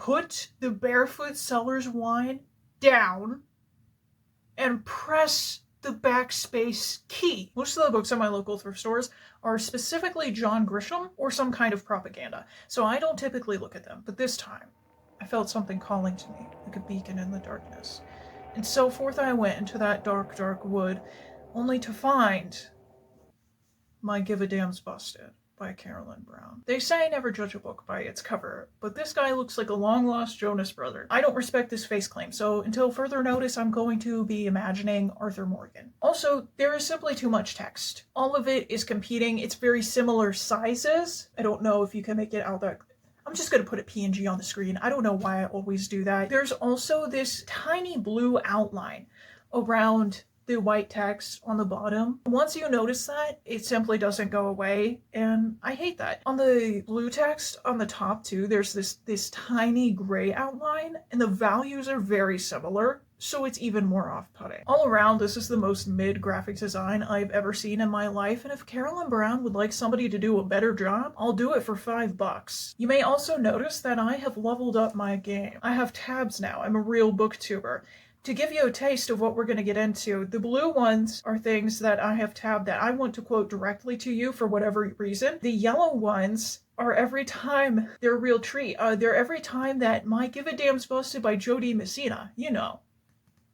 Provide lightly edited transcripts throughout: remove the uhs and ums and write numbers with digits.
put the barefoot seller's wine down and press the backspace key. Most of the books at my local thrift stores are specifically John Grisham or some kind of propaganda, so I don't typically look at them, but this time I felt something calling to me like a beacon in the darkness. And so forth I went into that dark, dark wood, only to find My Give a Damn's Busted by Carolyn Brown. They say never judge a book by its cover, but this guy looks like a long-lost Jonas brother. I don't respect this face claim, so until further notice, I'm going to be imagining Arthur Morgan. Also, there is simply too much text. All of it is competing. It's very similar sizes. I don't know if you can make it out that... I'm just going to put a PNG on the screen. I don't know why I always do that. There's also this tiny blue outline around the white text on the bottom. Once you notice that, it simply doesn't go away, and I hate that. On the blue text on the top too, there's this tiny gray outline, and the values are very similar, so it's even more off-putting. All around, this is the most mid-graphic design I've ever seen in my life, and if Carolyn Brown would like somebody to do a better job, I'll do it for $5. You may also notice that I have leveled up my game. I have tabs now. I'm a real booktuber. To give you a taste of what we're going to get into, the blue ones are things that I have tabbed that I want to quote directly to you for whatever reason. The yellow ones are every time they're a real treat. They're every time that My Give a Damn's Busted by Jodie Messina, you know,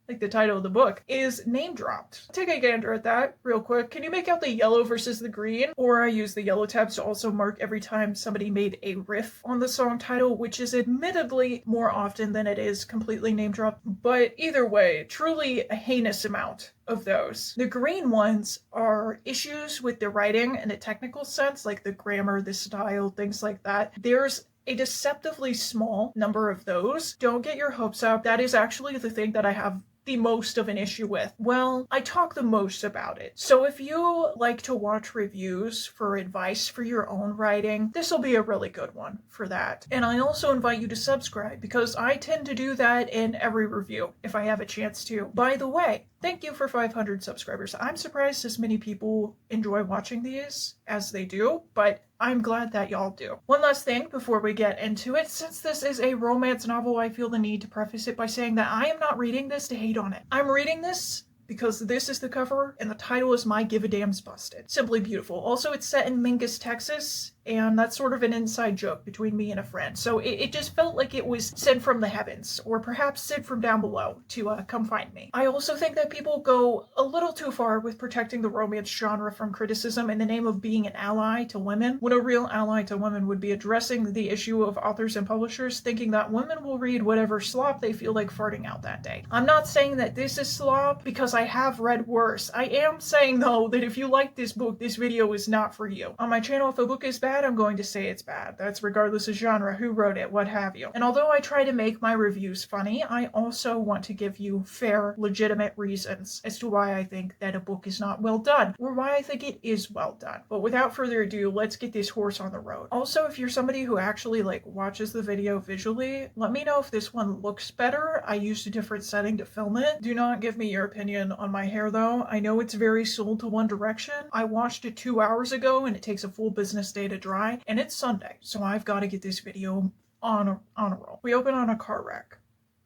like the title of the book, is name dropped. Take a gander at that real quick. Can you make out the yellow versus the green? Or I use the yellow tabs to also mark every time somebody made a riff on the song title, which is admittedly more often than it is completely name dropped. But either way, truly a heinous amount of those. The green ones are issues with the writing in a technical sense, like the grammar, the style, things like that. There's a deceptively small number of those. Don't get your hopes up. That is actually the thing that I have the most of an issue with. Well, I talk the most about it. So if you like to watch reviews for advice for your own writing, this will be a really good one for that. And I also invite you to subscribe because I tend to do that in every review if I have a chance to. By the way, thank you for 500 subscribers. I'm surprised as many people enjoy watching these as they do, but I'm glad that y'all do. One last thing before we get into it. Since this is a romance novel, I feel the need to preface it by saying that I am not reading this to hate on it. I'm reading this because this is the cover and the title is My Give a Damn's Busted. Simply beautiful. Also, it's set in Mingus, Texas, and that's sort of an inside joke between me and a friend. So it just felt like it was sent from the heavens, or perhaps sent from down below to come find me. I also think that people go a little too far with protecting the romance genre from criticism in the name of being an ally to women, when a real ally to women would be addressing the issue of authors and publishers thinking that women will read whatever slop they feel like farting out that day. I'm not saying that this is slop because I have read worse. I am saying though that if you like this book, this video is not for you. On my channel, if a book is bad, I'm going to say it's bad. That's regardless of genre, who wrote it, what have you. And although I try to make my reviews funny, I also want to give you fair, legitimate reasons as to why I think that a book is not well done, or why I think it is well done. But without further ado, let's get this horse on the road. Also, if you're somebody who actually watches the video visually, let me know if this one looks better. I used a different setting to film it. Do not give me your opinion on my hair though. I know it's very sold to one direction. I washed it 2 hours ago and it takes a full business day to dry. And it's Sunday, so I've got to get this video on a roll. We open on a car wreck.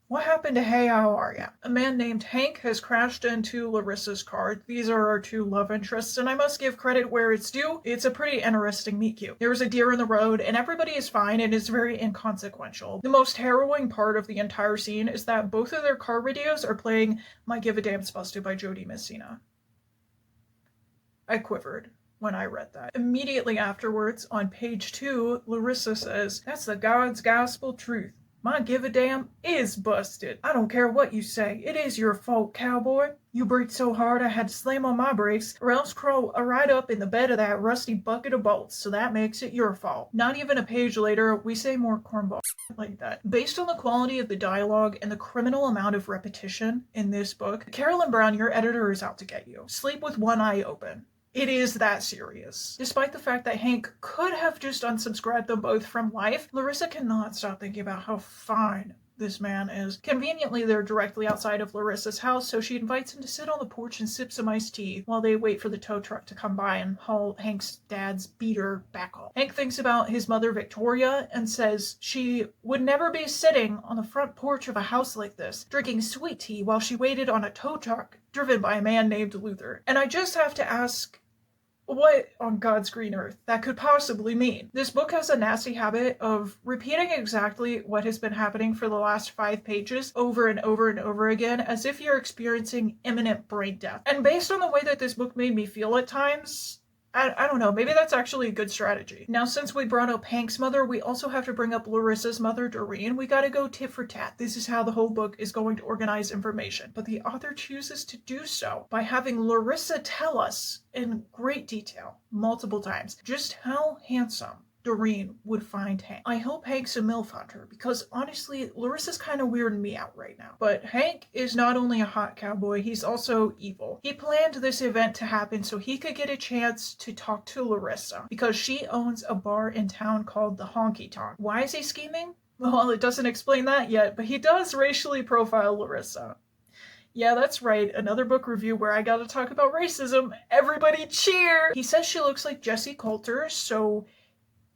What happened to Hey, how are ya? A man named Hank has crashed into Larissa's car. These are our two love interests, and I must give credit where it's due. It's a pretty interesting meet cute. There was a deer in the road, and everybody is fine, and it's very inconsequential. The most harrowing part of the entire scene is that both of their car radios are playing My Give a Damn's Busted by Jodie Messina. I quivered when I read that. Immediately afterwards, on page 2, Larissa says, "That's the God's gospel truth. My give a damn is busted. I don't care what you say. It is your fault, cowboy. You braked so hard I had to slam on my brakes or else crawl right up in the bed of that rusty bucket of bolts, so that makes it your fault." Not even a page later, we say more cornball like that. Based on the quality of the dialogue and the criminal amount of repetition in this book, Carolyn Brown, your editor is out to get you. Sleep with one eye open. It is that serious. Despite the fact that Hank could have just unsubscribed them both from life, Larissa cannot stop thinking about how fine this man is. Conveniently, they're directly outside of Larissa's house, so she invites him to sit on the porch and sip some iced tea while they wait for the tow truck to come by and haul Hank's dad's beater back home. Hank thinks about his mother Victoria and says she would never be sitting on the front porch of a house like this, drinking sweet tea while she waited on a tow truck driven by a man named Luther. And I just have to ask, what on God's green earth that could possibly mean? This book has a nasty habit of repeating exactly what has been happening for the last 5 pages over and over and over again, as if you're experiencing imminent brain death. And based on the way that this book made me feel at times, I don't know, maybe that's actually a good strategy. Now, since we brought up Hank's mother, we also have to bring up Larissa's mother, Doreen. We gotta go tit for tat. This is how the whole book is going to organize information. But the author chooses to do so by having Larissa tell us in great detail, multiple times, just how handsome Doreen would find Hank. I hope Hank's a MILF hunter, because honestly, Larissa's kind of weirding me out right now. But Hank is not only a hot cowboy, he's also evil. He planned this event to happen so he could get a chance to talk to Larissa, because she owns a bar in town called the Honky Tonk. Why is he scheming? Well, it doesn't explain that yet, but he does racially profile Larissa. Yeah, that's right. Another book review where I gotta talk about racism. Everybody cheer! He says she looks like Jessie Coulter, so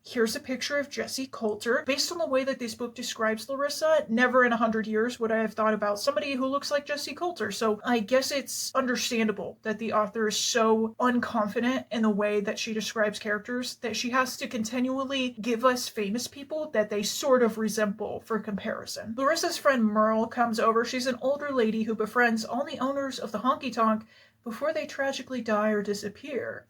here's a picture of Jessie Coulter. Based on the way that this book describes Larissa, never in 100 years would I have thought about somebody who looks like Jessie Coulter. So I guess it's understandable that the author is so unconfident in the way that she describes characters that she has to continually give us famous people that they sort of resemble for comparison. Larissa's friend Merle comes over. She's an older lady who befriends all the owners of the honky tonk before they tragically die or disappear.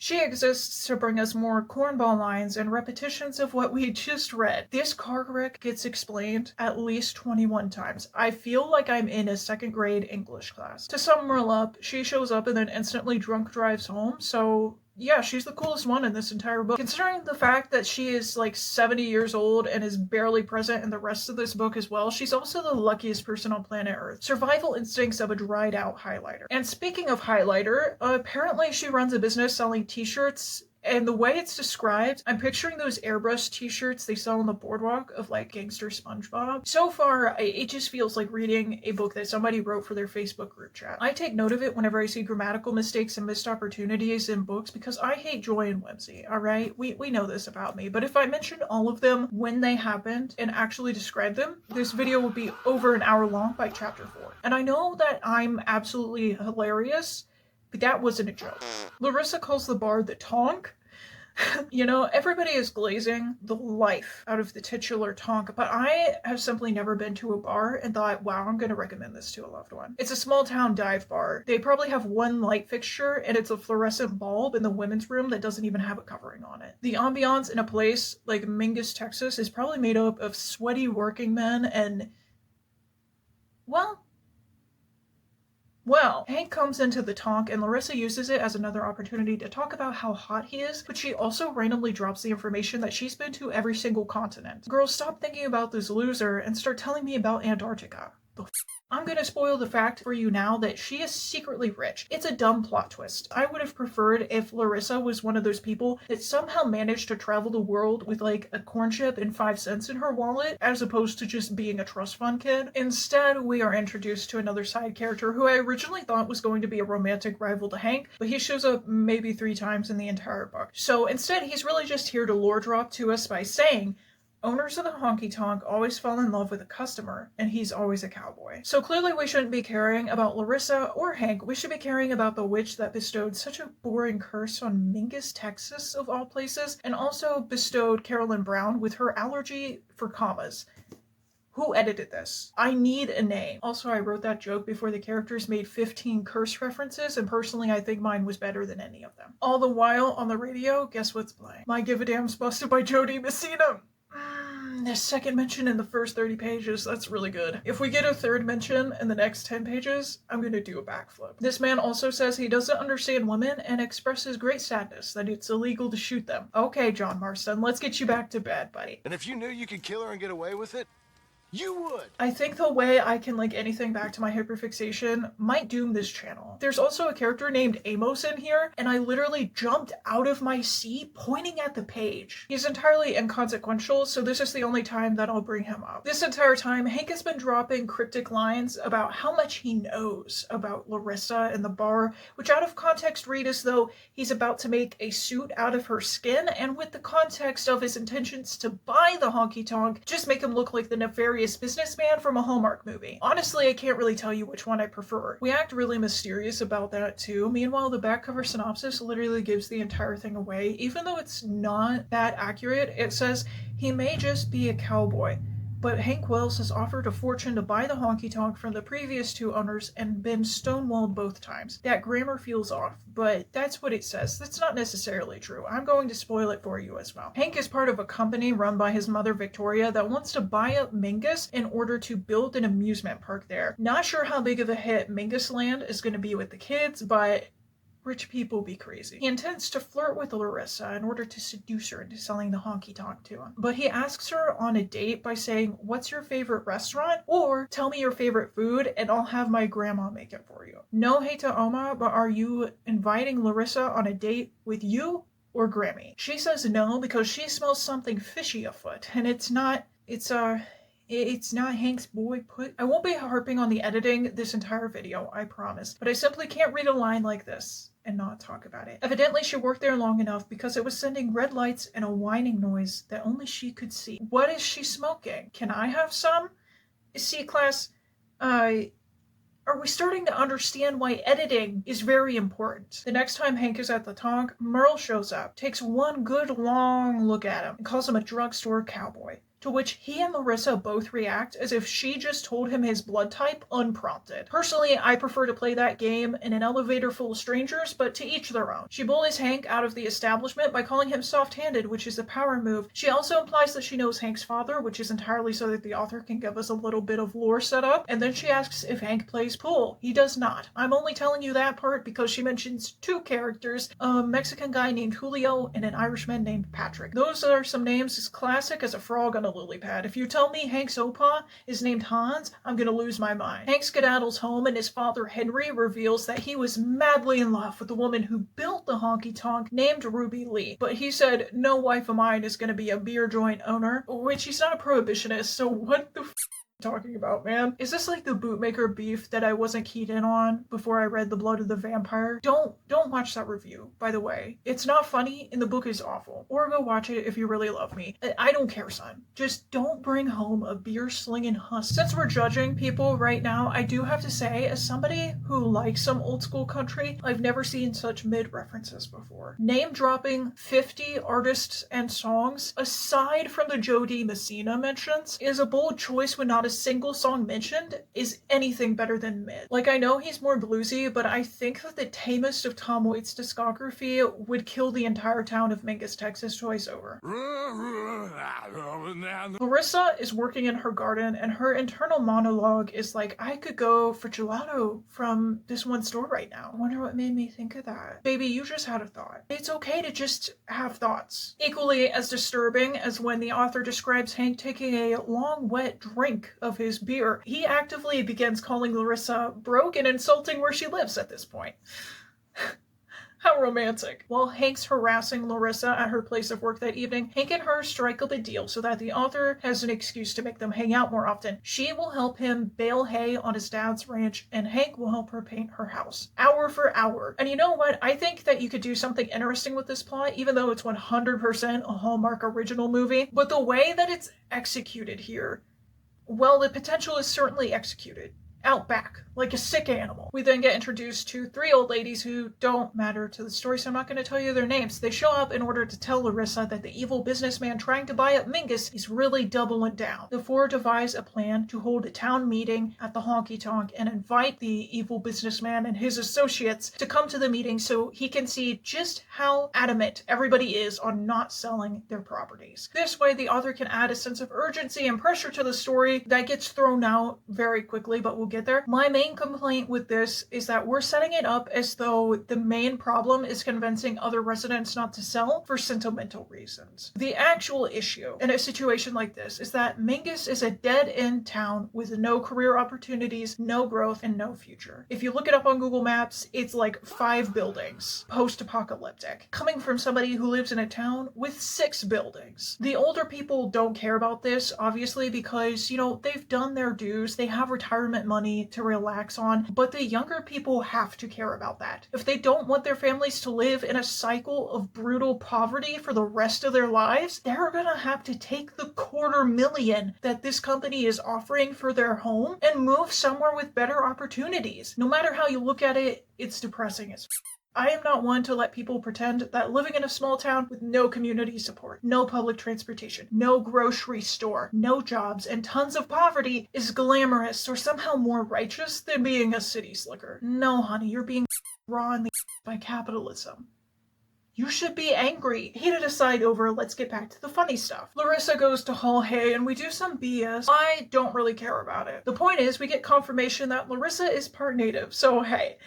She exists to bring us more cornball lines and repetitions of what we just read. This car wreck gets explained at least 21 times. I feel like I'm in a 2nd grade English class. To sum Merle up, she shows up and then instantly drunk drives home, so yeah, she's the coolest one in this entire book. Considering the fact that she is like 70 years old and is barely present in the rest of this book as well, she's also the luckiest person on planet Earth. Survival instincts of a dried out highlighter. And speaking of highlighter, apparently she runs a business selling t-shirts. And the way it's described, I'm picturing those airbrush t-shirts they sell on the boardwalk of like gangster SpongeBob. So far, it just feels like reading a book that somebody wrote for their Facebook group chat. I take note of it whenever I see grammatical mistakes and missed opportunities in books because I hate joy and whimsy, alright? We know this about me, but if I mentioned all of them when they happened and actually described them, this video would be over an hour long by chapter 4. And I know that I'm absolutely hilarious, but that wasn't a joke. Larissa calls the bar the Tonk. You know, everybody is glazing the life out of the titular Tonk, but I have simply never been to a bar and thought, wow, I'm going to recommend this to a loved one. It's a small town dive bar. They probably have one light fixture, and it's a fluorescent bulb in the women's room that doesn't even have a covering on it. The ambiance in a place like Mingus, Texas is probably made up of sweaty working men and, well, Hank comes into the Tonk and Larissa uses it as another opportunity to talk about how hot he is, but she also randomly drops the information that she's been to every single continent. Girls, stop thinking about this loser and start telling me about Antarctica. I'm gonna spoil the fact for you now that she is secretly rich. It's a dumb plot twist. I would have preferred if Larissa was one of those people that somehow managed to travel the world with like a corn chip and 5 cents in her wallet, as opposed to just being a trust fund kid. Instead, we are introduced to another side character who I originally thought was going to be a romantic rival to Hank, but he shows up maybe 3 times in the entire book. So instead, he's really just here to lore drop to us by saying, owners of the honky tonk always fall in love with a customer, and he's always a cowboy. So clearly we shouldn't be caring about Larissa or Hank. We should be caring about the witch that bestowed such a boring curse on Mingus, Texas, of all places, and also bestowed Carolyn Brown with her allergy for commas. Who edited this? I need a name. Also, I wrote that joke before the characters made 15 curse references, and personally I think mine was better than any of them. All the while, on the radio, guess what's playing? My Give a Damn's Busted by Jody Messina. The second mention in the first 30 pages, that's really good. If we get a third mention in the next 10 pages, I'm gonna do a backflip. This man also says he doesn't understand women and expresses great sadness that it's illegal to shoot them. Okay, John Marston, let's get you back to bed, buddy. And if you knew you could kill her and get away with it, You would. I think the way I can link anything back to my hyperfixation might doom this channel. There's also a character named Amos in here, and I literally jumped out of my seat pointing at the page. He's entirely inconsequential, so this is the only time that I'll bring him up. This entire time, Hank has been dropping cryptic lines about how much he knows about Larissa and the bar, which out of context read as though he's about to make a suit out of her skin, and with the context of his intentions to buy the honky-tonk, just make him look like the nefarious businessman from a Hallmark movie. Honestly, I can't really tell you which one I prefer. We act really mysterious about that too. Meanwhile, the back cover synopsis literally gives the entire thing away. Even though it's not that accurate, it says he may just be a cowboy, but Hank Wells has offered a fortune to buy the honky-tonk from the previous two owners and been stonewalled both times. That grammar feels off, but that's what it says. That's not necessarily true. I'm going to spoil it for you as well. Hank is part of a company run by his mother Victoria that wants to buy up Mingus in order to build an amusement park there. Not sure how big of a hit Mingus Land is going to be with the kids, but rich people be crazy. He intends to flirt with Larissa in order to seduce her into selling the honky-tonk to him. But he asks her on a date by saying, "What's your favorite restaurant?" or "Tell me your favorite food and I'll have my grandma make it for you." No hate to Oma, but are you inviting Larissa on a date with you or Grammy? She says no because she smells something fishy afoot, and it's not Hank's boy put. I won't be harping on the editing this entire video, I promise, but I simply can't read a line like this and not talk about it. Evidently, she worked there long enough because it was sending red lights and a whining noise that only she could see. What is she smoking? Can I have some? See, class, are we starting to understand why editing is very important? The next time Hank is at the tonk, Merle shows up, takes one good long look at him, and calls him a drugstore cowboy. To which he and Larissa both react as if she just told him his blood type unprompted. Personally, I prefer to play that game in an elevator full of strangers, but to each their own. She bullies Hank out of the establishment by calling him soft-handed, which is a power move. She also implies that she knows Hank's father, which is entirely so that the author can give us a little bit of lore set up. And then she asks if Hank plays pool. He does not. I'm only telling you that part because she mentions two characters, a Mexican guy named Julio and an Irishman named Patrick. Those are some names as classic as a frog on a lily pad. If you tell me Hank's Opa is named Hans, I'm gonna lose my mind. Hank skedaddles home and his father Henry reveals that he was madly in love with the woman who built the honky-tonk named Ruby Lee, but he said no wife of mine is gonna be a beer joint owner, which he's not a prohibitionist, so what the talking about, man? Is this like the bootmaker beef that I wasn't keyed in on before I read The Blood of the Vampire? Don't watch that review, by the way. It's not funny and the book is awful. Or go watch it if you really love me. I don't care, son. Just don't bring home a beer-slinging husk. Since we're judging people right now, I do have to say, as somebody who likes some old school country, I've never seen such mid-references before. Name-dropping 50 artists and songs, aside from the Jody Messina mentions, is a bold choice when not a single song mentioned is anything better than mid. Like, I know he's more bluesy, but I think that the tamest of Tom Waits' discography would kill the entire town of Mingus, Texas twice over. Larissa is working in her garden, and her internal monologue is like, I could go for gelato from this one store right now. I wonder what made me think of that. Baby, you just had a thought. It's okay to just have thoughts. Equally as disturbing as when the author describes Hank taking a long, wet drink of his beer, he actively begins calling Larissa broke and insulting where she lives at this point. How romantic. While Hank's harassing Larissa at her place of work that evening, Hank and her strike up a deal so that the author has an excuse to make them hang out more often. She will help him bale hay on his dad's ranch, and Hank will help her paint her house. Hour for hour. And you know what? I think that you could do something interesting with this plot, even though it's 100% a Hallmark original movie. But the way that it's executed here, well, the potential is certainly executed. Out back, like a sick animal. We then get introduced to 3 old ladies who don't matter to the story, so I'm not going to tell you their names. They show up in order to tell Larissa that the evil businessman trying to buy up Mingus is really doubling down. The 4 devise a plan to hold a town meeting at the honky-tonk and invite the evil businessman and his associates to come to the meeting so he can see just how adamant everybody is on not selling their properties. This way, the author can add a sense of urgency and pressure to the story that gets thrown out very quickly, but will get there. My main complaint with this is that we're setting it up as though the main problem is convincing other residents not to sell for sentimental reasons. The actual issue in a situation like this is that Mingus is a dead-end town with no career opportunities, no growth, and no future. If you look it up on Google Maps, it's like 5 buildings, post-apocalyptic, coming from somebody who lives in a town with 6 buildings. The older people don't care about this, obviously, because, you know, they've done their dues, they have retirement money to relax on, but the younger people have to care about that. If they don't want their families to live in a cycle of brutal poverty for the rest of their lives, they're gonna have to take the $250,000 that this company is offering for their home and move somewhere with better opportunities. No matter how you look at it, it's depressing as I am not one to let people pretend that living in a small town with no community support, no public transportation, no grocery store, no jobs, and tons of poverty is glamorous or somehow more righteous than being a city slicker. No, honey, you're being raw in the by capitalism. You should be angry. Heated aside over, let's get back to the funny stuff. Larissa goes to Hall Hay and we do some BS. I don't really care about it. The point is, we get confirmation that Larissa is part native, so hey.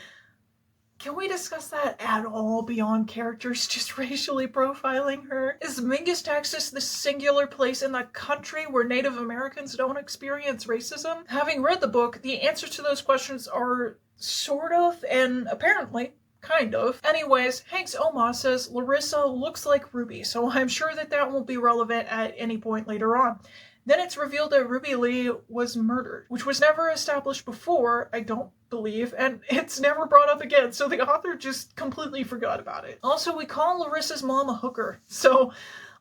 Can we discuss that at all beyond characters just racially profiling her? Is Mingus, Texas the singular place in the country where Native Americans don't experience racism? Having read the book, the answers to those questions are sort of, and apparently, kind of. Anyways, Hank's Oma says Larissa looks like Ruby, so I'm sure that that won't be relevant at any point later on. Then it's revealed that Ruby Lee was murdered, which was never established before, I don't believe, and it's never brought up again, so the author just completely forgot about it. Also, we call Larissa's mom a hooker, so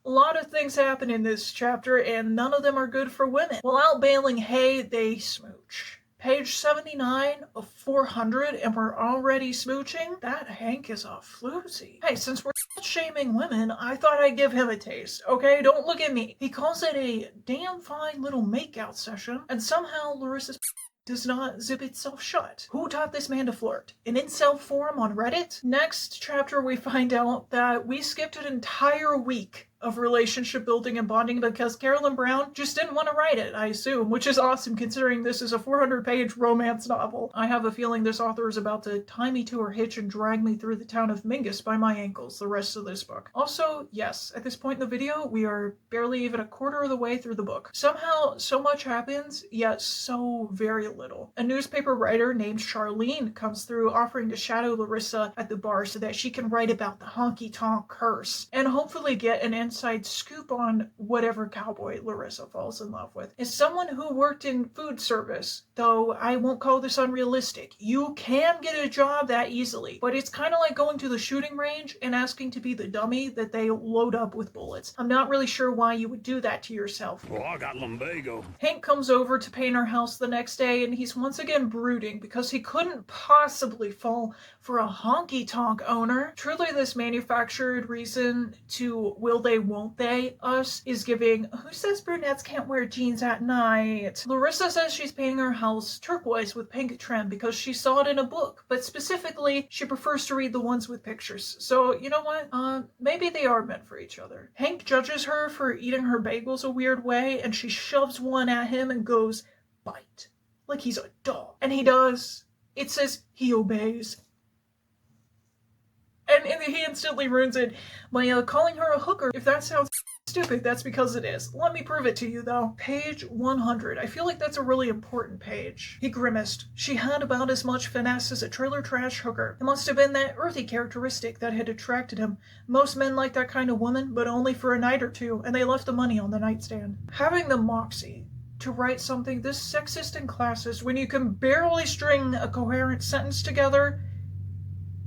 a lot of things happen in this chapter, and none of them are good for women. While out baling hay, they smooch. Page 79 of 400, and we're already smooching? That Hank is a floozy. Hey, since we're shaming women, I thought I'd give him a taste, okay? Don't look at me. He calls it a damn fine little makeout session, and somehow Larissa's does not zip itself shut. Who taught this man to flirt? An incel forum on Reddit? Next chapter, we find out that we skipped an entire week of relationship building and bonding because Carolyn Brown just didn't want to write it, I assume, which is awesome considering this is a 400-page romance novel. I have a feeling this author is about to tie me to her hitch and drag me through the town of Mingus by my ankles the rest of this book. Also, yes, at this point in the video, we are barely even a quarter of the way through the book. Somehow, so much happens, yet so very little. A newspaper writer named Charlene comes through offering to shadow Larissa at the bar so that she can write about the honky-tonk curse and hopefully get an inside scoop on whatever cowboy Larissa falls in love with. As someone who worked in food service, though I won't call this unrealistic, you can get a job that easily, but it's kind of like going to the shooting range and asking to be the dummy that they load up with bullets. I'm not really sure why you would do that to yourself. Well, I got lumbago. Hank comes over to paint her house the next day and he's once again brooding because he couldn't possibly fall for a honky-tonk owner. Truly, this manufactured reason to will they won't they us is giving who says brunettes can't wear jeans at night. Larissa says she's painting her house turquoise with pink trim because she saw it in a book, but specifically she prefers to read the ones with pictures. So you know what? Maybe they are meant for each other. Hank judges her for eating her bagels a weird way and she shoves one at him and goes, bite. Like he's a dog. And he does. It says he obeys. And he instantly ruins it by calling her a hooker. If that sounds stupid, that's because it is. Let me prove it to you, though. Page 100. I feel like that's a really important page. He grimaced. She had about as much finesse as a trailer trash hooker. It must have been that earthy characteristic that had attracted him. Most men like that kind of woman, but only for a night or two, and they left the money on the nightstand. Having the moxie to write something this sexist and classist when you can barely string a coherent sentence together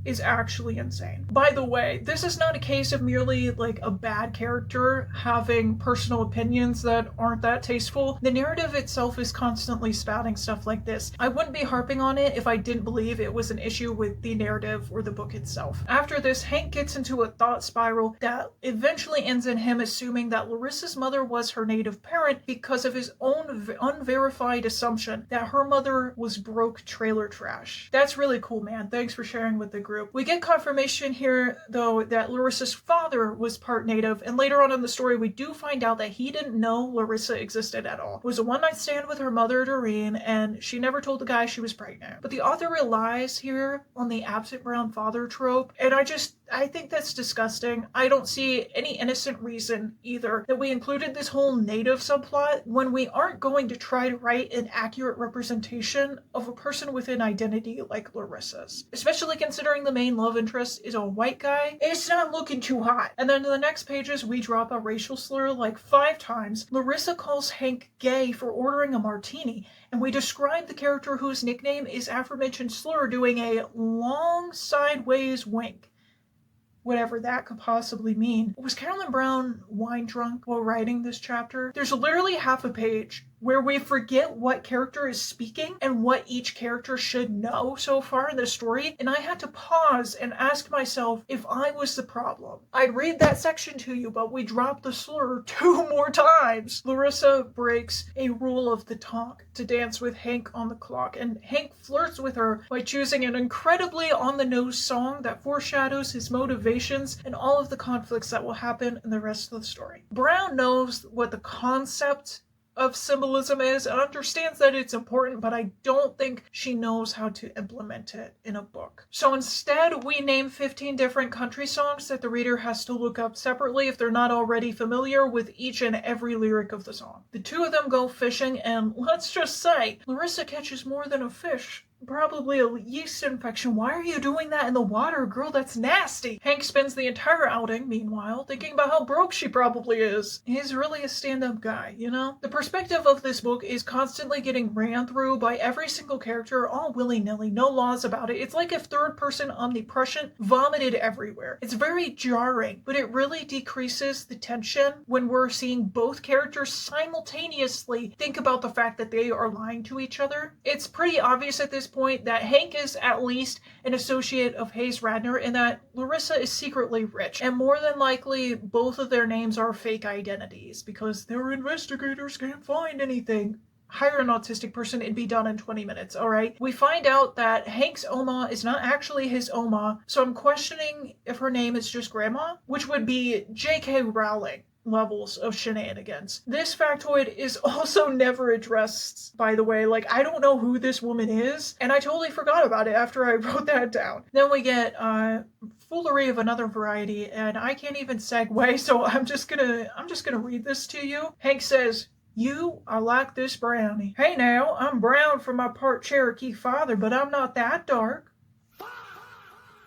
is actually insane. By the way, this is not a case of merely like a bad character having personal opinions that aren't that tasteful. The narrative itself is constantly spouting stuff like this. I wouldn't be harping on it if I didn't believe it was an issue with the narrative or the book itself. After this, Hank gets into a thought spiral that eventually ends in him assuming that Larissa's mother was her native parent because of his own unverified assumption that her mother was broke trailer trash. That's really cool, man. Thanks for sharing with the group. group. We get confirmation here, though, that Larissa's father was part native, and later on in the story we do find out that he didn't know Larissa existed at all. It was a one-night stand with her mother, Doreen, and she never told the guy she was pregnant. But the author relies here on the absent brown father trope, and I think that's disgusting. I don't see any innocent reason either that we included this whole native subplot when we aren't going to try to write an accurate representation of a person with an identity like Larissa's. Especially considering the main love interest is a white guy, it's not looking too hot. And then in the next pages we drop a racial slur like 5 times. Larissa calls Hank gay for ordering a martini, and we describe the character whose nickname is aforementioned slur doing a long sideways wink. Whatever that could possibly mean. Was Carolyn Brown wine drunk while writing this chapter? There's literally half a page where we forget what character is speaking and what each character should know so far in the story, and I had to pause and ask myself if I was the problem. I'd read that section to you, but we dropped the slur 2 more times. Larissa breaks a rule of the talk to dance with Hank on the clock, and Hank flirts with her by choosing an incredibly on-the-nose song that foreshadows his motivations and all of the conflicts that will happen in the rest of the story. Brown knows what the concept of symbolism is and understands that it's important, but I don't think she knows how to implement it in a book. So instead, we name 15 different country songs that the reader has to look up separately if they're not already familiar with each and every lyric of the song. The 2 of them go fishing, and let's just say, Larissa catches more than a fish. Probably a yeast infection. Why are you doing that in the water, girl? That's nasty. Hank spends the entire outing, meanwhile, thinking about how broke she probably is. He's really a stand-up guy, you know? The perspective of this book is constantly getting ran through by every single character, all willy-nilly, no laws about it. It's like if third-person omnipresent vomited everywhere. It's very jarring, but it really decreases the tension when we're seeing both characters simultaneously think about the fact that they are lying to each other. It's pretty obvious at this point that Hank is at least an associate of Hayes Radner and that Larissa is secretly rich. And more than likely, both of their names are fake identities because their investigators can't find anything. Hire an autistic person, it'd be done in 20 minutes, alright? We find out that Hank's Oma is not actually his Oma, so I'm questioning if her name is just Grandma, which would be J.K. Rowling levels of shenanigans. This factoid is also never addressed, by the way. Like, I don't know who this woman is, and I totally forgot about it after I wrote that down. Then we get foolery of another variety, and I can't even segue, so I'm just gonna read this to you. Hank says, "You are like this brownie. Hey now, I'm brown from my part Cherokee father, but I'm not that dark."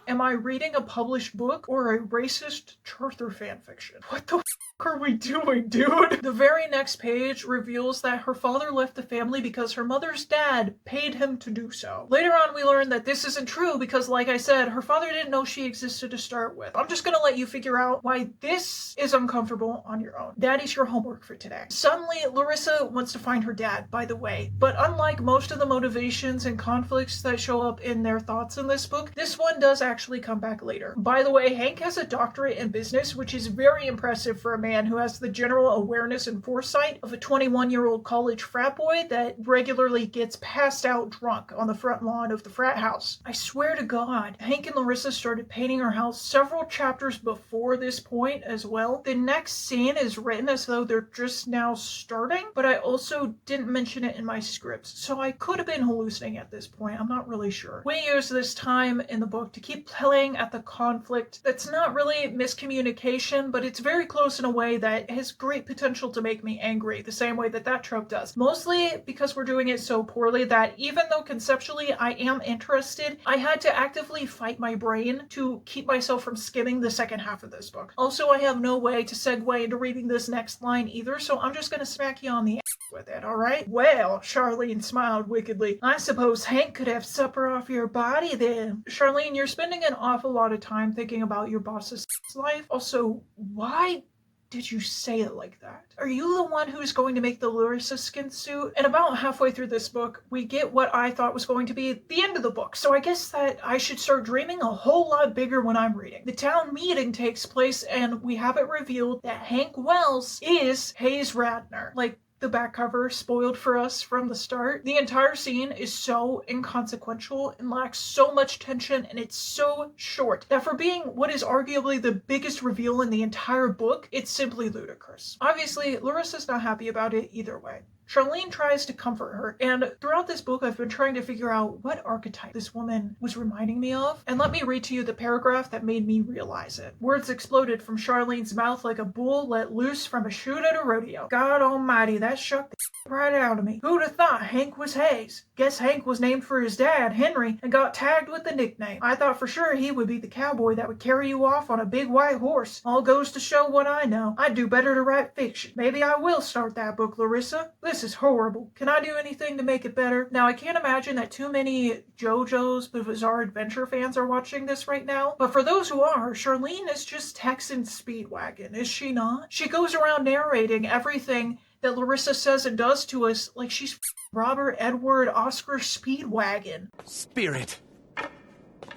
Am I reading a published book or a racist Churther fanfiction? What the f*** are we doing, dude? The very next page reveals that her father left the family because her mother's dad paid him to do so. Later on, we learn that this isn't true because, like I said, her father didn't know she existed to start with. I'm just gonna let you figure out why this is uncomfortable on your own. That is your homework for today. Suddenly, Larissa wants to find her dad, by the way, but unlike most of the motivations and conflicts that show up in their thoughts in this book, this one does actually come back later. By the way, Hank has a doctorate in business, which is very impressive for a man who has the general awareness and foresight of a 21-year-old college frat boy that regularly gets passed out drunk on the front lawn of the frat house. I swear to God, Hank and Larissa started painting her house several chapters before this point as well. The next scene is written as though they're just now starting, but I also didn't mention it in my scripts, so I could have been hallucinating at this point. I'm not really sure. We use this time in the book to keep playing at the conflict that's not really miscommunication, but it's very close in a way that has great potential to make me angry, the same way that that trope does. Mostly because we're doing it so poorly that even though conceptually I am interested, I had to actively fight my brain to keep myself from skimming the second half of this book. Also, I have no way to segue into reading this next line either, so I'm just gonna smack you on the ass with it, alright? Well, Charlene smiled wickedly. I suppose Hank could have supper off your body then. Charlene, you're spending an awful lot of time thinking about your boss's life. Also, why did you say it like that? Are you the one who's going to make the Larissa skin suit? And about halfway through this book, we get what I thought was going to be the end of the book. So I guess that I should start dreaming a whole lot bigger when I'm reading. The town meeting takes place and we have it revealed that Hank Wells is Hayes Radner. Like, the back cover spoiled for us from the start. The entire scene is so inconsequential and lacks so much tension, and it's so short that for being what is arguably the biggest reveal in the entire book, it's simply ludicrous. Obviously, Larissa's not happy about it either way. Charlene tries to comfort her, and throughout this book I've been trying to figure out what archetype this woman was reminding me of, and let me read to you the paragraph that made me realize it. Words exploded from Charlene's mouth like a bull let loose from a chute at a rodeo. God almighty, that shook the right out of me. Who'd have thought Hank was Hayes? Guess Hank was named for his dad, Henry, and got tagged with the nickname. I thought for sure he would be the cowboy that would carry you off on a big white horse. All goes to show what I know. I'd do better to write fiction. Maybe I will start that book, Larissa. This is horrible. Can I do anything to make it better? Now, I can't imagine that too many JoJo's Bizarre Adventure fans are watching this right now, but for those who are, Charlene is just Texan Speedwagon, is she not? She goes around narrating everything that Larissa says and does to us like she's Robert Edward Oscar Speedwagon. Spirit.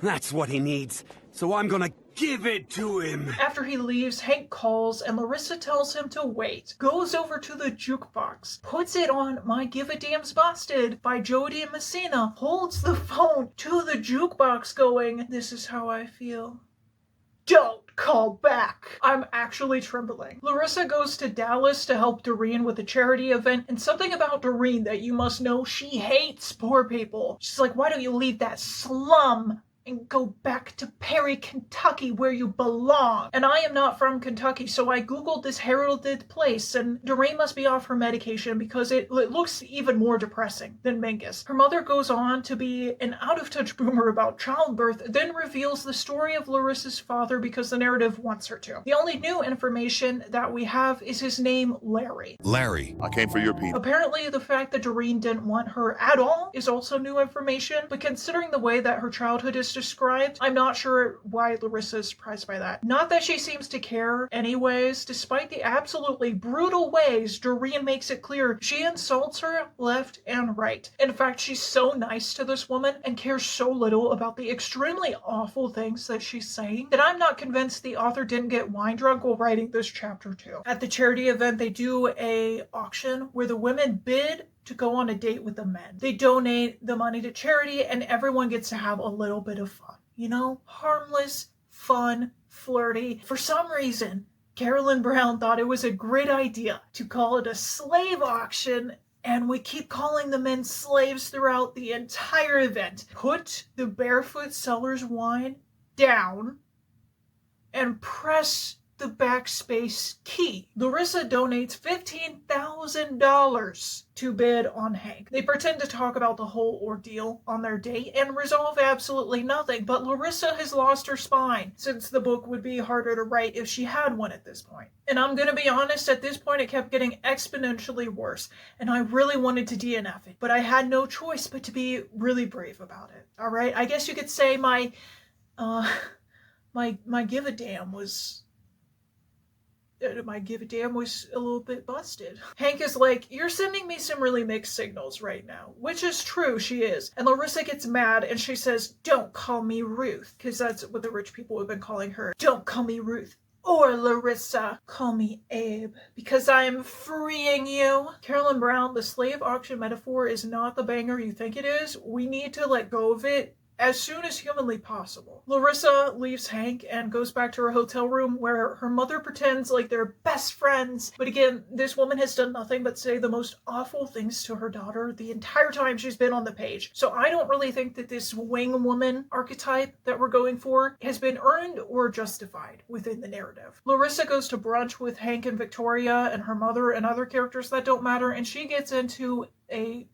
That's what he needs, so I'm gonna give it to him. After he leaves, Hank calls and Larissa tells him to wait, goes over to the jukebox, puts it on My Give a Damn's Busted by Jody and Messina, holds the phone to the jukebox going, "This is how I feel. Don't call back." I'm actually trembling. Larissa goes to Dallas to help Doreen with a charity event, and something about Doreen that you must know, she hates poor people. She's like, why don't you leave that slum and go back to Perry, Kentucky, where you belong? And I am not from Kentucky, so I googled this heralded place, and Doreen must be off her medication because it looks even more depressing than Mingus. Her mother goes on to be an out-of-touch boomer about childbirth, then reveals the story of Larissa's father because the narrative wants her to. The only new information that we have is his name, Larry. Larry, I came for your people. Apparently, the fact that Doreen didn't want her at all is also new information, but considering the way that her childhood is described, I'm not sure why Larissa is surprised by that. Not that she seems to care anyways, despite the absolutely brutal ways Doreen makes it clear she insults her left and right. In fact, she's so nice to this woman and cares so little about the extremely awful things that she's saying that I'm not convinced the author didn't get wine drunk while writing this chapter too. At the charity event, they do a auction where the women bid to go on a date with the men. They donate the money to charity and everyone gets to have a little bit of fun. You know, harmless, fun, flirty. For some reason, Carolyn Brown thought it was a great idea to call it a slave auction, and we keep calling the men slaves throughout the entire event. Put the barefoot seller's wine down and press the backspace key. Larissa donates $15,000 to bid on Hank. They pretend to talk about the whole ordeal on their date and resolve absolutely nothing, but Larissa has lost her spine since the book would be harder to write if she had one at this point. And I'm gonna be honest, at this point it kept getting exponentially worse, and I really wanted to DNF it, but I had no choice but to be really brave about it. Alright, I guess you could say my give a damn was a little bit busted. Hank is like, you're sending me some really mixed signals right now, which is true, she is. And Larissa gets mad and she says, don't call me Ruth, because that's what the rich people have been calling her. Don't call me Ruth. Or Larissa, call me Abe, because I am freeing you. Carolyn Brown, the slave auction metaphor is not the banger you think it is. We need to let go of it as soon as humanly possible. Larissa leaves Hank and goes back to her hotel room where her mother pretends like they're best friends. But again, this woman has done nothing but say the most awful things to her daughter the entire time she's been on the page. So I don't really think that this wing woman archetype that we're going for has been earned or justified within the narrative. Larissa goes to brunch with Hank and Victoria and her mother and other characters that don't matter, and she gets into a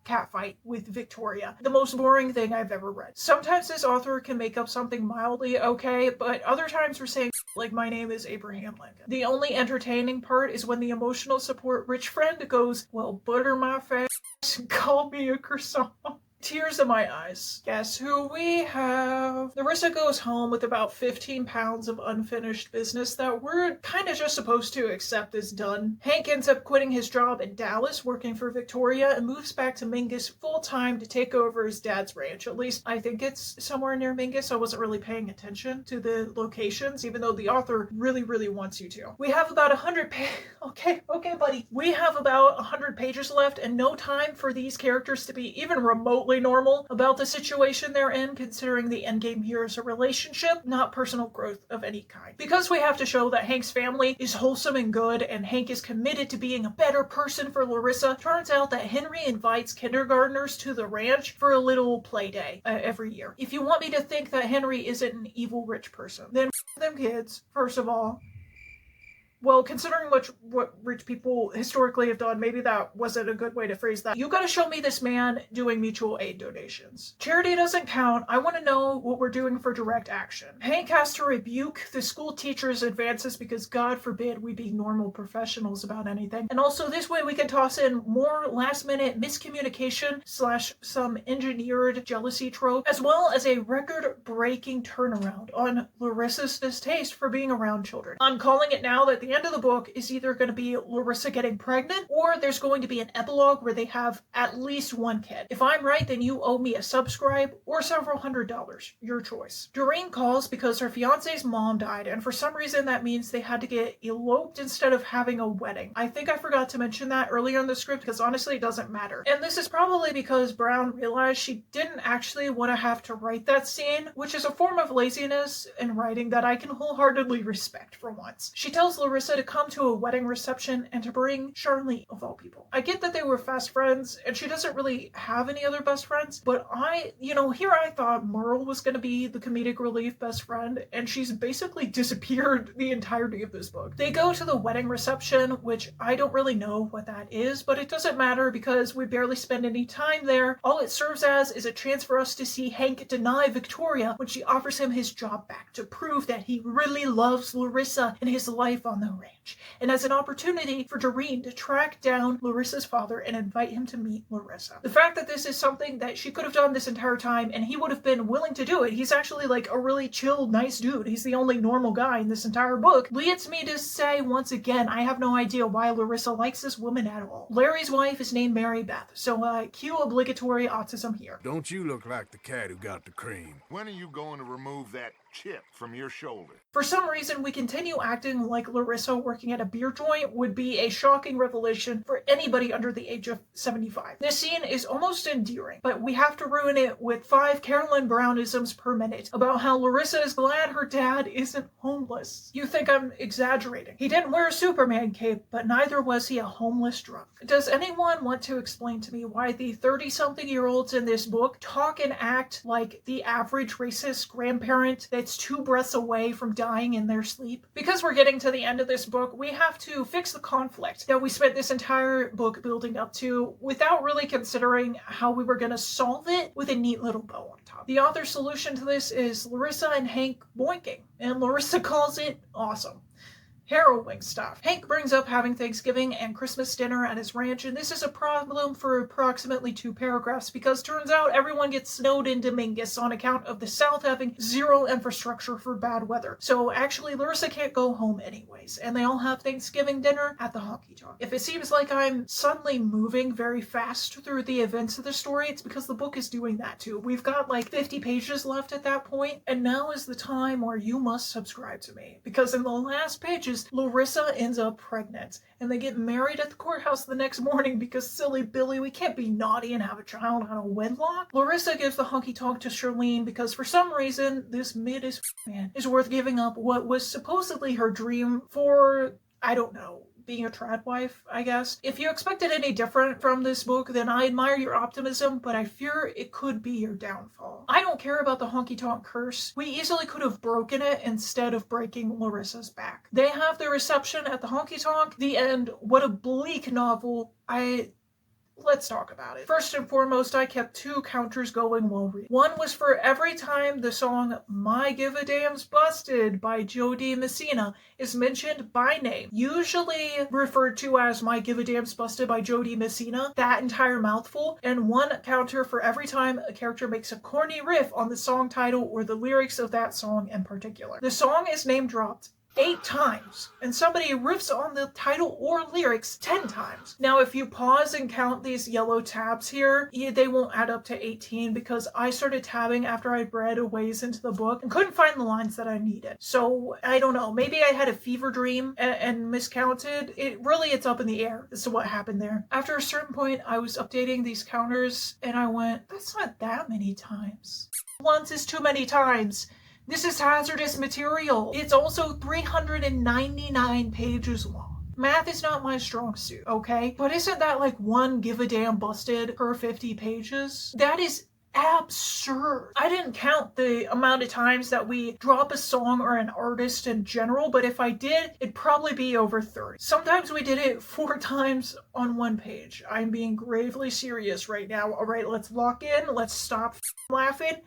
catfight with Victoria. The most boring thing I've ever read. Sometimes this author can make up something mildly okay, but other times we're saying like my name is Abraham Lincoln. The only entertaining part is when the emotional support rich friend goes, well, butter my face and call me a croissant. Tears in my eyes. Guess who we have? Larissa goes home with about 15 pounds of unfinished business that we're kind of just supposed to accept as done. Hank ends up quitting his job in Dallas, working for Victoria, and moves back to Mingus full-time to take over his dad's ranch. At least I think it's somewhere near Mingus. I wasn't really paying attention to the locations, even though the author really, really wants you to. We have about 100 Okay, buddy. We have about 100 pages left and no time for these characters to be even remotely normal about the situation they're in, considering the endgame here is a relationship, not personal growth of any kind. Because we have to show that Hank's family is wholesome and good, and Hank is committed to being a better person for Larissa, turns out that Henry invites kindergartners to the ranch for a little play day every year. If you want me to think that Henry isn't an evil rich person, then them kids, first of all. Well, considering what rich people historically have done, maybe that wasn't a good way to phrase that. You gotta show me this man doing mutual aid donations. Charity doesn't count. I want to know what we're doing for direct action. Hank has to rebuke the school teacher's advances because God forbid we be normal professionals about anything. And also this way we can toss in more last-minute miscommunication / some engineered jealousy trope, as well as a record-breaking turnaround on Larissa's distaste for being around children. I'm calling it now that the end of the book is either going to be Larissa getting pregnant, or there's going to be an epilogue where they have at least one kid. If I'm right, then you owe me a subscribe or several $100s. Your choice. Doreen calls because her fiance's mom died, and for some reason that means they had to get eloped instead of having a wedding. I think I forgot to mention that earlier in the script because honestly it doesn't matter. And this is probably because Brown realized she didn't actually want to have to write that scene, which is a form of laziness in writing that I can wholeheartedly respect for once. She tells Larissa to come to a wedding reception and to bring Charlene, of all people. I get that they were fast friends, and she doesn't really have any other best friends, but here I thought Merle was going to be the comedic relief best friend, and she's basically disappeared the entirety of this book. They go to the wedding reception, which I don't really know what that is, but it doesn't matter because we barely spend any time there. All it serves as is a chance for us to see Hank deny Victoria when she offers him his job back to prove that he really loves Larissa and his life on the ranch, and as an opportunity for Doreen to track down Larissa's father and invite him to meet Larissa. The fact that this is something that she could have done this entire time and he would have been willing to do it, he's actually like a really chill, nice dude, he's the only normal guy in this entire book, leads me to say once again, I have no idea why Larissa likes this woman at all. Larry's wife is named Mary Beth, so cue obligatory autism here. Don't you look like the cat who got the cream? When are you going to remove that chip from your shoulder? For some reason, we continue acting like Larissa working at a beer joint would be a shocking revelation for anybody under the age of 75. This scene is almost endearing, but we have to ruin it with 5 Carolyn Brownisms per minute about how Larissa is glad her dad isn't homeless. You think I'm exaggerating. He didn't wear a Superman cape, but neither was he a homeless drunk. Does anyone want to explain to me why the 30-something-year-olds in this book talk and act like the average racist grandparent that's 2 breaths away from dying in their sleep? Because we're getting to the end of this book, we have to fix the conflict that we spent this entire book building up to without really considering how we were going to solve it with a neat little bow on top. The author's solution to this is Larissa and Hank boinking, and Larissa calls it awesome. Harrowing stuff. Hank brings up having Thanksgiving and Christmas dinner at his ranch, and this is a problem for approximately 2 paragraphs because turns out everyone gets snowed into Mingus on account of the South having zero infrastructure for bad weather. So actually Larissa can't go home anyways, and they all have Thanksgiving dinner at the honky tonk. If it seems like I'm suddenly moving very fast through the events of the story, it's because the book is doing that too. We've got like 50 pages left at that point, and now is the time where you must subscribe to me, because in the last pages Larissa ends up pregnant, and they get married at the courthouse the next morning because silly Billy, we can't be naughty and have a child out of wedlock. Larissa gives the honky tonk to Charlene because for some reason this mid as man is worth giving up what was supposedly her dream for, I don't know, being a trad wife, I guess. If you expected any different from this book, then I admire your optimism, but I fear it could be your downfall. I don't care about the honky-tonk curse. We easily could have broken it instead of breaking Larissa's back. They have their reception at the honky-tonk. The end. What a bleak novel. Let's talk about it. First and foremost, I kept 2 counters going while reading. One was for every time the song My Give a Damn's Busted by Jody Messina is mentioned by name, usually referred to as My Give a Damn's Busted by Jody Messina, that entire mouthful, and 1 counter for every time a character makes a corny riff on the song title or the lyrics of that song in particular. The song is name dropped 8 times, and somebody riffs on the title or lyrics 10 times. Now, if you pause and count these yellow tabs here, they won't add up to 18 because I started tabbing after I read a ways into the book and couldn't find the lines that I needed. So, I don't know, maybe I had a fever dream and miscounted. It's up in the air as to what happened there. After a certain point, I was updating these counters and I went, that's not that many times. Once is too many times. This is hazardous material. It's also 399 pages long. Math is not my strong suit, okay? But isn't that like 1 give a damn busted per 50 pages? That is absurd. I didn't count the amount of times that we drop a song or an artist in general, but if I did, it'd probably be over 30. Sometimes we did it 4 times on 1 page. I'm being gravely serious right now. All right, let's lock in. Let's stop laughing.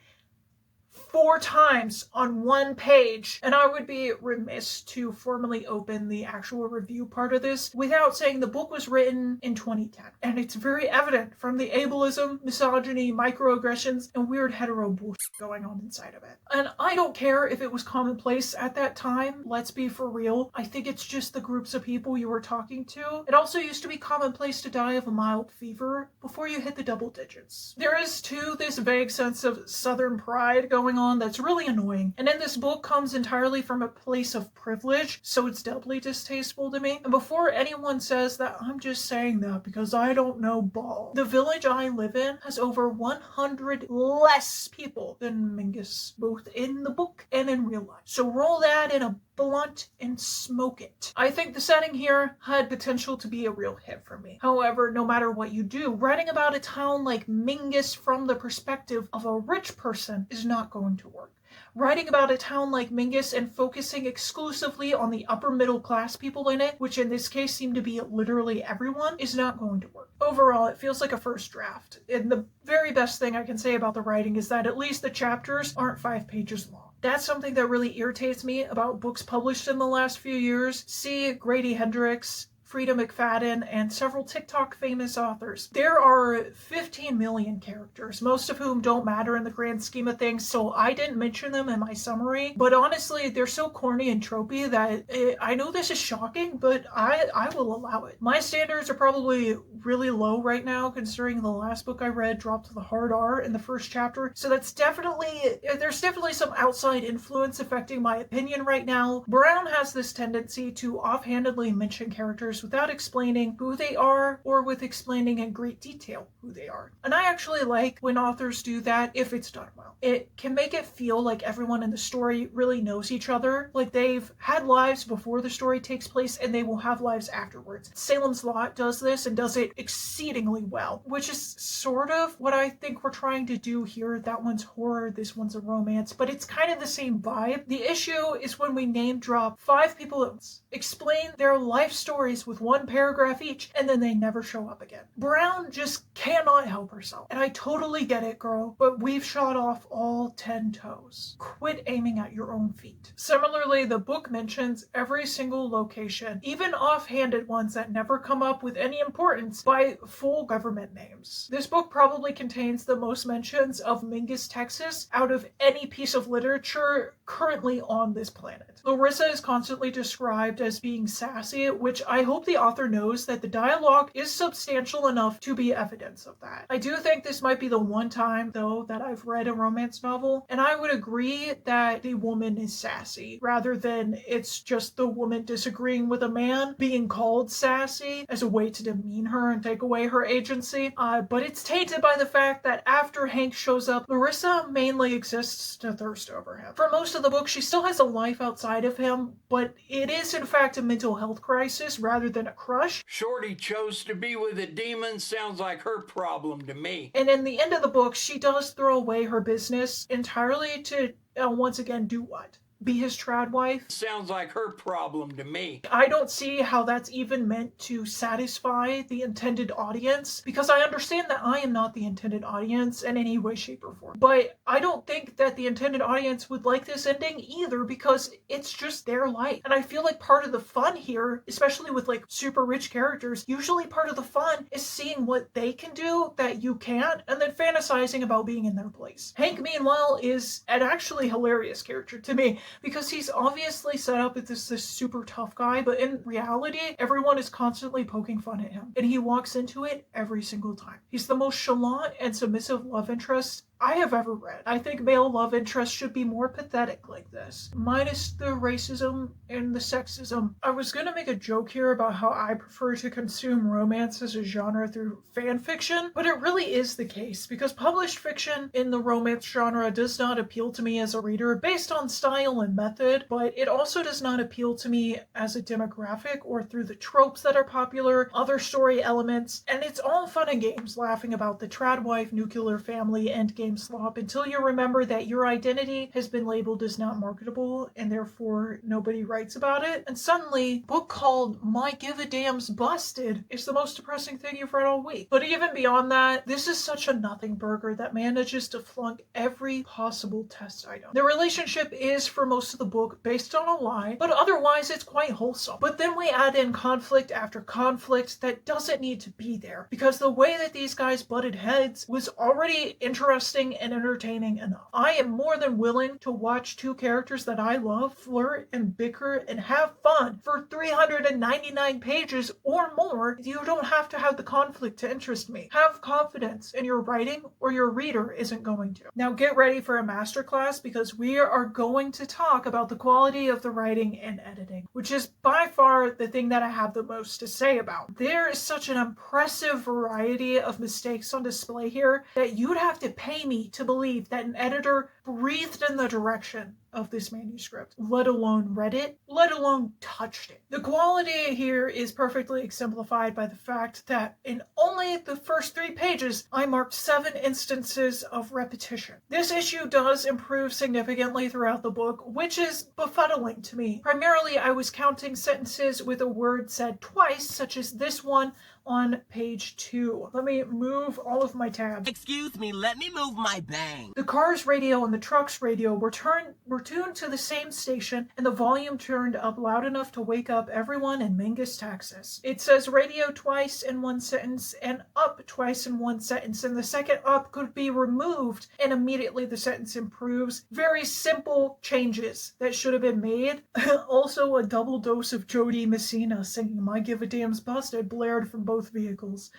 4 times on 1 page, and I would be remiss to formally open the actual review part of this without saying the book was written in 2010, and it's very evident from the ableism, misogyny, microaggressions, and weird hetero bullshit going on inside of it. And I don't care if it was commonplace at that time, let's be for real. I think it's just the groups of people you were talking to. It also used to be commonplace to die of a mild fever before you hit the double digits. There is too this vague sense of southern pride going on that's really annoying. And then this book comes entirely from a place of privilege, so it's doubly distasteful to me. And before anyone says that, I'm just saying that because I don't know ball. The village I live in has over 100 less people than Mingus, both in the book and in real life. So roll that in a blunt and smoke it. I think the setting here had potential to be a real hit for me. However, no matter what you do, writing about a town like Mingus from the perspective of a rich person is not going to work. Writing about a town like Mingus and focusing exclusively on the upper middle class people in it, which in this case seem to be literally everyone, is not going to work. Overall, it feels like a first draft, and the very best thing I can say about the writing is that at least the chapters aren't 5 pages long. That's something that really irritates me about books published in the last few years. See Grady Hendrix, Frida McFadden, and several TikTok famous authors. There are 15 million characters, most of whom don't matter in the grand scheme of things, so I didn't mention them in my summary. But honestly, they're so corny and tropey that I know this is shocking, but I will allow it. My standards are probably really low right now, considering the last book I read dropped the hard R in the first chapter, so there's definitely some outside influence affecting my opinion right now. Brown has this tendency to offhandedly mention characters without explaining who they are or with explaining in great detail who they are. And I actually like when authors do that if it's done well. It can make it feel like everyone in the story really knows each other, like they've had lives before the story takes place and they will have lives afterwards. Salem's Lot does this and does it exceedingly well, which is sort of what I think we're trying to do here. That one's horror, this one's a romance, but it's kind of the same vibe. The issue is when we name drop 5 people at once, explain their life stories with 1 paragraph each, and then they never show up again. Brown just cannot help herself. And I totally get it, girl, but we've shot off all 10 toes. Quit aiming at your own feet. Similarly, the book mentions every single location, even offhanded ones that never come up with any importance, by full government names. This book probably contains the most mentions of Mingus, Texas, out of any piece of literature currently on this planet. Larissa is constantly described as being sassy, which I hope the author knows that the dialogue is substantial enough to be evidence of that. I do think this might be the one time, though, that I've read a romance novel, and I would agree that the woman is sassy, rather than it's just the woman disagreeing with a man being called sassy as a way to demean her and take away her agency. But it's tainted by the fact that after Hank shows up, Larissa mainly exists to thirst over him. For most of the book, she still has a life outside of him, but it is in fact a mental health crisis rather than a crush. Shorty chose to be with a demon, sounds like her problem to me. And in the end of the book, she does throw away her business entirely to once again do what? be his trad wife. Sounds like her problem to me. I don't see how that's even meant to satisfy the intended audience, because I understand that I am not the intended audience in any way, shape, or form. But I don't think that the intended audience would like this ending either, because it's just their life. And I feel like part of the fun here, especially with like super rich characters, usually part of the fun is seeing what they can do that you can't, and then fantasizing about being in their place. Hank, meanwhile, is an actually hilarious character to me, because he's obviously set up as this super tough guy, but in reality, everyone is constantly poking fun at him, and he walks into it every single time. He's the most chalant and submissive love interest I have ever read. I think male love interests should be more pathetic like this, minus the racism and the sexism. I was gonna make a joke here about how I prefer to consume romance as a genre through fan fiction, but it really is the case, because published fiction in the romance genre does not appeal to me as a reader based on style and method, but it also does not appeal to me as a demographic or through the tropes that are popular, other story elements, and it's all fun and games laughing about the trad wife, nuclear family, endgame slop until you remember that your identity has been labeled as not marketable and therefore nobody writes about it. And suddenly, a book called My Give a Damn's Busted is the most depressing thing you've read all week. But even beyond that, this is such a nothing burger that manages to flunk every possible test item. The relationship is, for most of the book, based on a lie, but otherwise it's quite wholesome. But then we add in conflict after conflict that doesn't need to be there, because the way that these guys butted heads was already interesting and entertaining enough. I am more than willing to watch two characters that I love flirt and bicker and have fun for 399 pages or more. You don't have to have the conflict to interest me. Have confidence in your writing or your reader isn't going to. Now get ready for a masterclass, because we are going to talk about the quality of the writing and editing, which is by far the thing that I have the most to say about. There is such an impressive variety of mistakes on display here that you'd have to pay me to believe that an editor breathed in the direction of this manuscript, let alone read it, let alone touched it. The quality here is perfectly exemplified by the fact that in only the first 3 pages, I marked 7 instances of repetition. This issue does improve significantly throughout the book, which is befuddling to me. Primarily, I was counting sentences with a word said twice, such as this one on page 2. Let me move all of my tabs. Excuse me, let me move my bang. The car's radio and the truck's radio were tuned to the same station, and the volume turned up loud enough to wake up everyone in Mingus, Texas. It says radio twice in one sentence and up twice in one sentence, and the second up could be removed and immediately the sentence improves. Very simple changes that should have been made. Also, a double dose of Jody Messina singing My Give a Damn's Busted blared from both vehicles.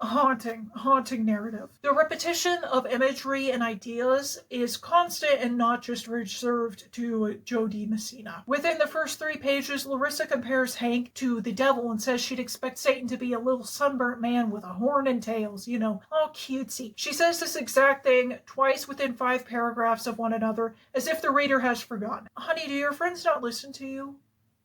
A haunting narrative. The repetition of imagery and ideas is constant and not just reserved to Jody Messina. Within the first 3 pages, Larissa compares Hank to the devil and says she'd expect Satan to be a little sunburnt man with a horn and tails, all cutesy. She says this exact thing twice within 5 paragraphs of one another, as if the reader has forgotten. Honey, do your friends not listen to you?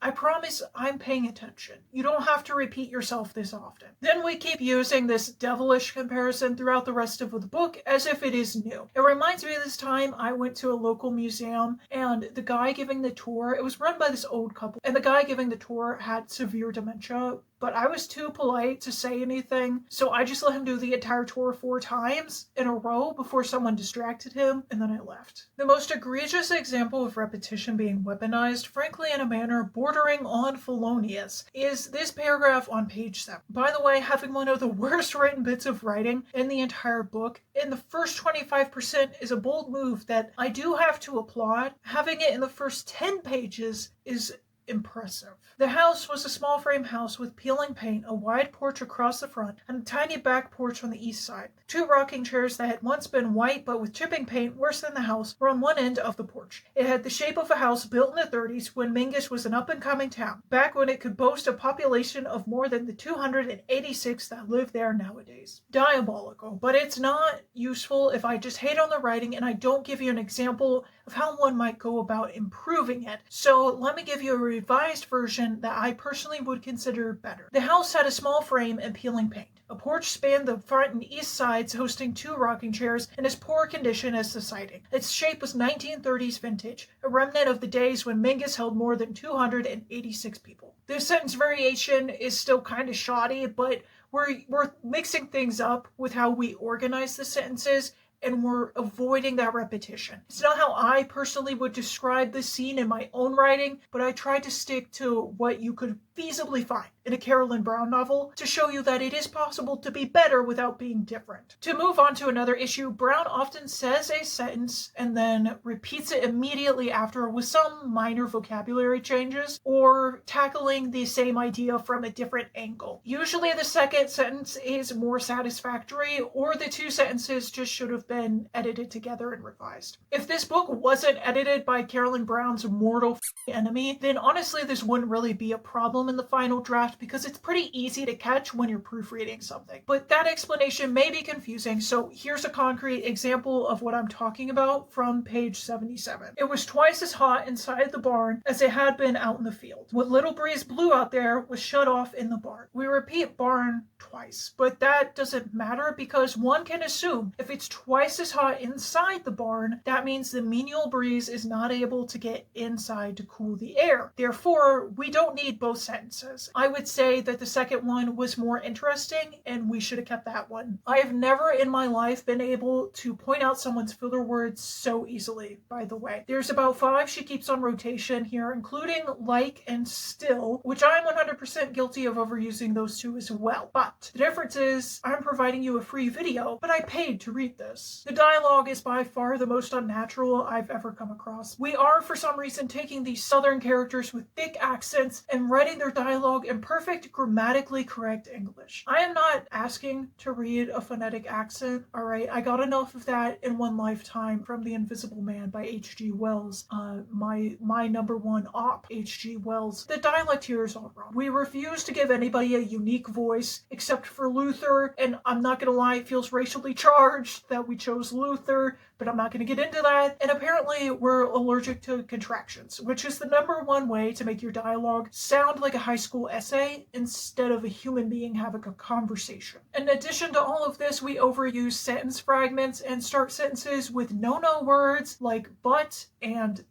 I promise I'm paying attention. You don't have to repeat yourself this often. Then we keep using this devilish comparison throughout the rest of the book as if it is new. It reminds me of this time I went to a local museum, and the guy giving the tour, it was run by this old couple, and the guy giving the tour had severe dementia, but I was too polite to say anything, so I just let him do the entire tour 4 times in a row before someone distracted him, and then I left. The most egregious example of repetition being weaponized, frankly in a manner bordering on felonious, is this paragraph on page 7. By the way, having one of the worst written bits of writing in the entire book, in the first 25% is a bold move that I do have to applaud. Having it in the first 10 pages is impressive. The house was a small frame house with peeling paint, a wide porch across the front, and a tiny back porch on the east side. 2 rocking chairs that had once been white but with chipping paint worse than the house were on one end of the porch. It had the shape of a house built in the 30s when Mingus was an up-and-coming town, back when it could boast a population of more than the 286 that live there nowadays. Diabolical, but it's not useful if I just hate on the writing and I don't give you an example of how one might go about improving it. So let me give you a revised version that I personally would consider better. The house had a small frame and peeling paint. A porch spanned the front and east sides, hosting 2 rocking chairs in as poor condition as the siding. Its shape was 1930s vintage, a remnant of the days when Mingus held more than 286 people. This sentence variation is still kind of shoddy, but we're mixing things up with how we organize the sentences, and we're avoiding that repetition. It's not how I personally would describe this scene in my own writing, but I tried to stick to what you could feasibly find in a Carolyn Brown novel to show you that it is possible to be better without being different. To move on to another issue, Brown often says a sentence and then repeats it immediately after with some minor vocabulary changes or tackling the same idea from a different angle. Usually the second sentence is more satisfactory, or the 2 sentences just should have been edited together and revised. If this book wasn't edited by Carolyn Brown's mortal enemy, then honestly this wouldn't really be a problem in the final draft because it's pretty easy to catch when you're proofreading something. But that explanation may be confusing, so here's a concrete example of what I'm talking about from page 77. It was twice as hot inside the barn as it had been out in the field. What little breeze blew out there was shut off in the barn. We repeat barn twice, but that doesn't matter because one can assume if it's twice as hot inside the barn, that means the menial breeze is not able to get inside to cool the air. Therefore, we don't need both sentences. I would say that the second one was more interesting and we should have kept that one. I have never in my life been able to point out someone's filler words so easily, by the way. There's about 5 she keeps on rotation here, including like and still, which I'm 100% guilty of overusing those 2 as well. But the difference is I'm providing you a free video, but I paid to read this. The dialogue is by far the most unnatural I've ever come across. We are, for some reason, taking these southern characters with thick accents and writing their dialogue in perfect, grammatically correct English. I am not asking to read a phonetic accent, alright? I got enough of that in one lifetime from The Invisible Man by H.G. Wells. My number one op, H.G. Wells. The dialect here is all wrong. We refuse to give anybody a unique voice, except for Luther, and I'm not gonna lie, it feels racially charged that we chose Luther, but I'm not going to get into that. And apparently we're allergic to contractions, which is the number one way to make your dialogue sound like a high school essay instead of a human being having a conversation. In addition to all of this, we overuse sentence fragments and start sentences with no words like but and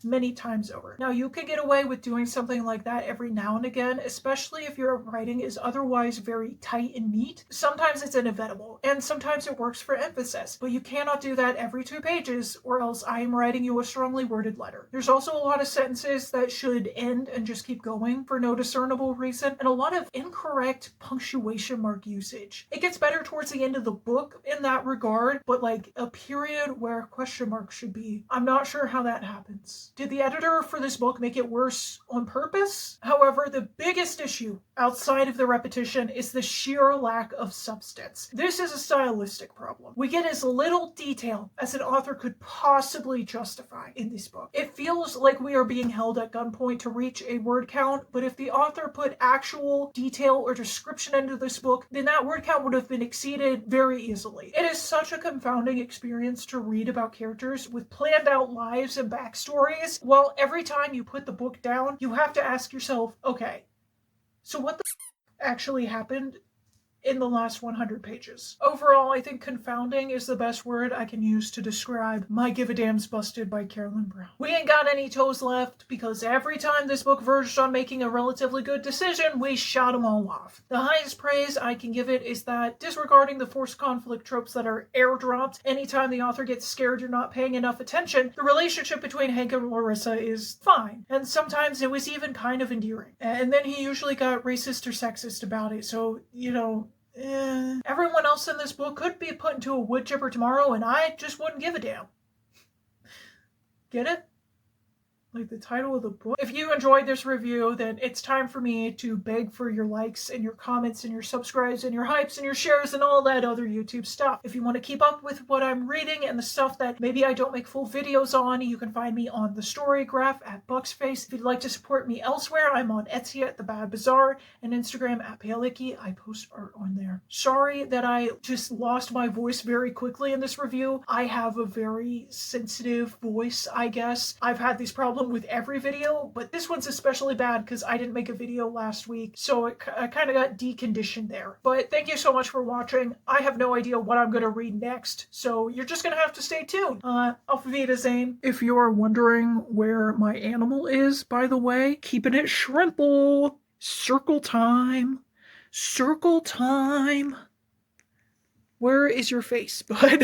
many times over. Now, you can get away with doing something like that every now and again, especially if your writing is otherwise very tight and neat. Sometimes it's inevitable, and sometimes it works for emphasis, but you cannot do that every 2 pages, or else I am writing you a strongly worded letter. There's also a lot of sentences that should end and just keep going for no discernible reason, and a lot of incorrect punctuation mark usage. It gets better towards the end of the book in that regard, but like a period where a question mark should be, I'm not sure how that happens. Did the editor for this book make it worse on purpose? However, the biggest issue outside of the repetition is the sheer lack of substance. This is a stylistic problem. We get as little detail as an author could possibly justify in this book. It feels like we are being held at gunpoint to reach a word count, but if the author put actual detail or description into this book, then that word count would have been exceeded very easily. It is such a confounding experience to read about characters with planned out lives and backstories, while every time you put the book down, you have to ask yourself, okay, so what the actually happened in the last 100 pages? Overall, I think confounding is the best word I can use to describe my Give a Damn's Busted by Carolyn Brown. We ain't got any toes left because every time this book verged on making a relatively good decision, we shot them all off. The highest praise I can give it is that, disregarding the forced conflict tropes that are airdropped anytime the author gets scared you're not paying enough attention, the relationship between Hank and Larissa is fine. And sometimes it was even kind of endearing. And then he usually got racist or sexist about it, so, you know, everyone else in this book could be put into a wood chipper tomorrow and I just wouldn't give a damn. Get it? Like the title of the book. If you enjoyed this review, then it's time for me to beg for your likes and your comments and your subscribes and your hypes and your shares and all that other YouTube stuff. If you want to keep up with what I'm reading and the stuff that maybe I don't make full videos on, you can find me on the StoryGraph at bucksface. If you'd like to support me elsewhere, I'm on Etsy at TheBadBazaar and Instagram at Paleiki. I post art on there. Sorry that I just lost my voice very quickly in this review. I have a very sensitive voice, I guess. I've had these problems problem with every video, but this one's especially bad because I didn't make a video last week, so I kind of got deconditioned there. But thank you so much for watching. I have no idea what I'm going to read next, so you're just going to have to stay tuned. Auf Wiedersehen. If you are wondering where my animal is, by the way, keeping it shrimple. Circle time. Circle time. Where is your face, bud?